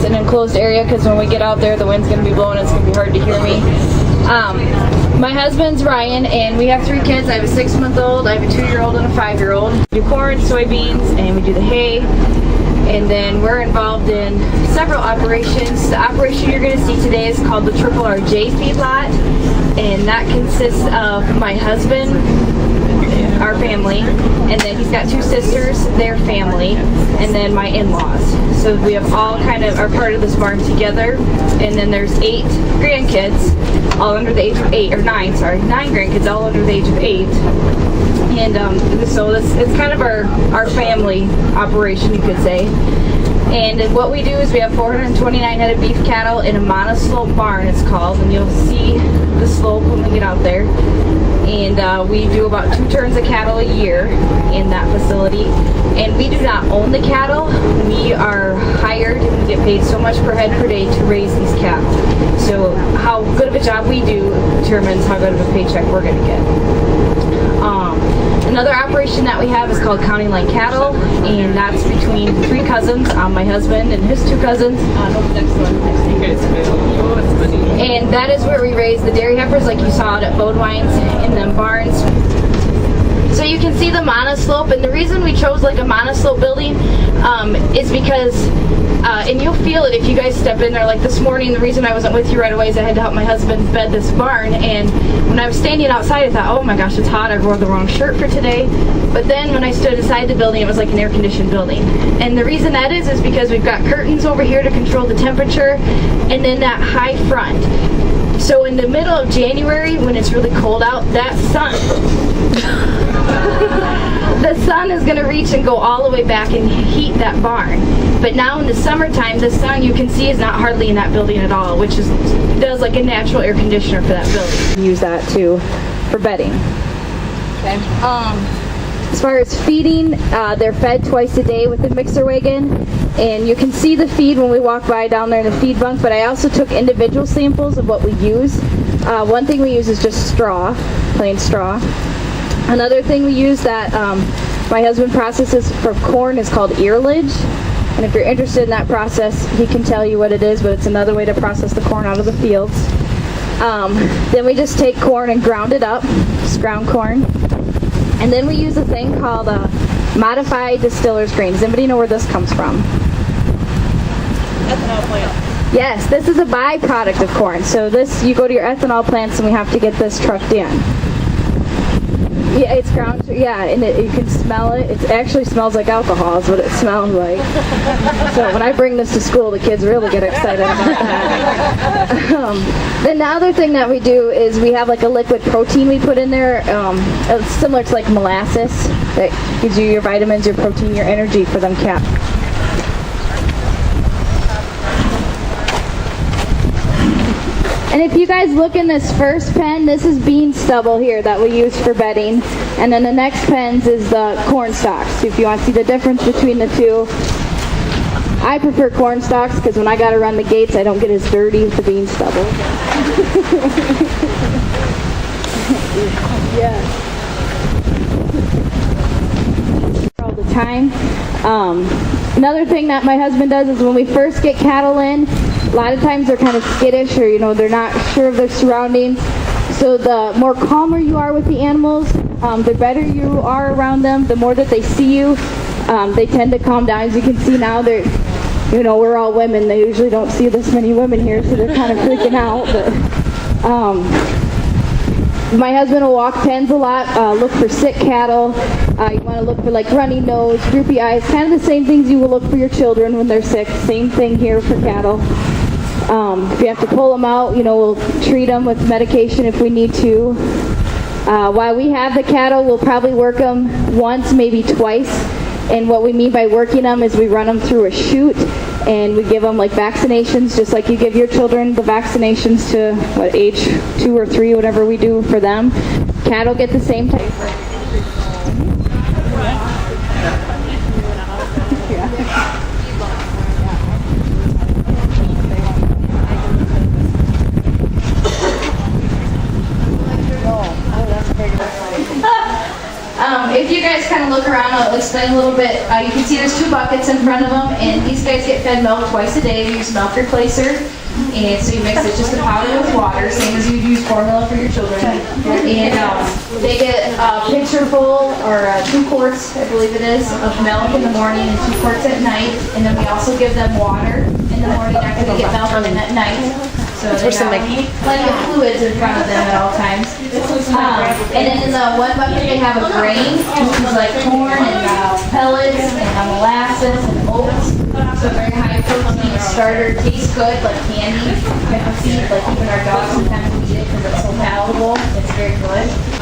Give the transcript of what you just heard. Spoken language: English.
an enclosed area because when we get out there, the wind's going to be blowing. It's going to be hard to hear me. My husband's Ryan, and we have 3 kids. I have a 6-month-old, I have a 2-year-old, and a 5-year-old. We do corn, soybeans, and we do the hay. And then we're involved in several operations. The operation you're going to see today is called the Triple RJ feedlot, and that consists of my husband, our family, and then he's got 2 sisters, their family, and then my in-laws. So we have all kind of are part of this barn together, and then there's 8 grandkids, all under the age of 8, or 9 grandkids, all under the age of 8. And so it's kind of our family operation, you could say. And what we do is we have 429 head of beef cattle in a monoslope barn, it's called, and you'll see the slope when we get out there. And we do about 2 turns of cattle a year in that facility. And we do not own the cattle. We are hired and we get paid so much per head per day to raise these cattle. So how good of a job we do determines how good of a paycheck we're going to get. Another operation that we have is called County Line Cattle, and that's between 3 cousins, my husband and his 2 cousins. And that is where we raise the dairy heifers like you saw out at Bodwine's in them barns. So you can see the monoslope, and the reason we chose like a monoslope building is because, and you'll feel it if you guys step in there. Like this morning, the reason I wasn't with you right away is I had to help my husband bed this barn, and when I was standing outside I thought, oh my gosh, it's hot, I wore the wrong shirt for today. But then when I stood inside the building, it was like an air-conditioned building. And the reason that is because we've got curtains over here to control the temperature, and then that high front. So in the middle of January, when it's really cold out, that sun, the sun is going to reach and go all the way back and heat that barn. But now in the summertime, the sun, you can see, is not hardly in that building at all, which does like a natural air conditioner for that building. Use that too for bedding. Okay. As far as feeding, they're fed twice a day with the mixer wagon, and you can see the feed when we walk by down there in the feed bunk, but I also took individual samples of what we use. One thing we use is just straw, plain straw. Another thing we use that my husband processes for corn is called earlage, and if you're interested in that process, he can tell you what it is, but it's another way to process the corn out of the fields. Then we just take corn and ground it up, just ground corn. And then we use a thing called modified distiller's grain. Does anybody know where this comes from? Ethanol plant. Yes, this is a byproduct of corn. So this, you go to your ethanol plants and we have to get this trucked in. Yeah, it's ground, yeah, and you can smell it. It actually smells like alcohol is what it smells like. So when I bring this to school, the kids really get excited about that. Then the other thing that we do is we have like a liquid protein we put in there. It's similar to like molasses that gives you your vitamins, your protein, your energy for them calves. And if you guys look in this first pen, this is bean stubble here that we use for bedding. And then the next pens is the corn stalks. So if you want to see the difference between the two, I prefer corn stalks because when I got to run the gates, I don't get as dirty with the bean stubble. Yeah. All the time. Another thing that my husband does is when we first get cattle in, a lot of times they're kind of skittish or, they're not sure of their surroundings. So the more calmer you are with the animals, the better you are around them, the more that they see you, they tend to calm down. As you can see now, they're, we're all women. They usually don't see this many women here, so they're kind of freaking out. But my husband will walk pens a lot, look for sick cattle. You want to look for like runny nose, droopy eyes, kind of the same things you will look for your children when they're sick. Same thing here for cattle. If you have to pull them out, we'll treat them with medication if we need to. While we have the cattle, we'll probably work them once, maybe twice. And what we mean by working them is we run them through a chute and we give them like vaccinations, just like you give your children the vaccinations to age 2 or 3, whatever we do for them. Cattle get the same type. If you guys kind of look around, explain a little bit. You can see there's 2 buckets in front of them, and these guys get fed milk twice a day. We use milk replacer, and so you mix it just a powder with water, same as you'd use formula for your children. And they get a pitcher full, or 2 quarts, I believe it is, of milk in the morning and 2 quarts at night. And then we also give them water in the morning after they get milk, and then at night. So they have plenty of fluids in front of them at all times. And then in the 1 bucket they have a grain, which is like corn and pellets and molasses and oats. So very high protein starter, tastes good like candy type of feed. Like even our dogs sometimes we eat it because it's so palatable. It's very good.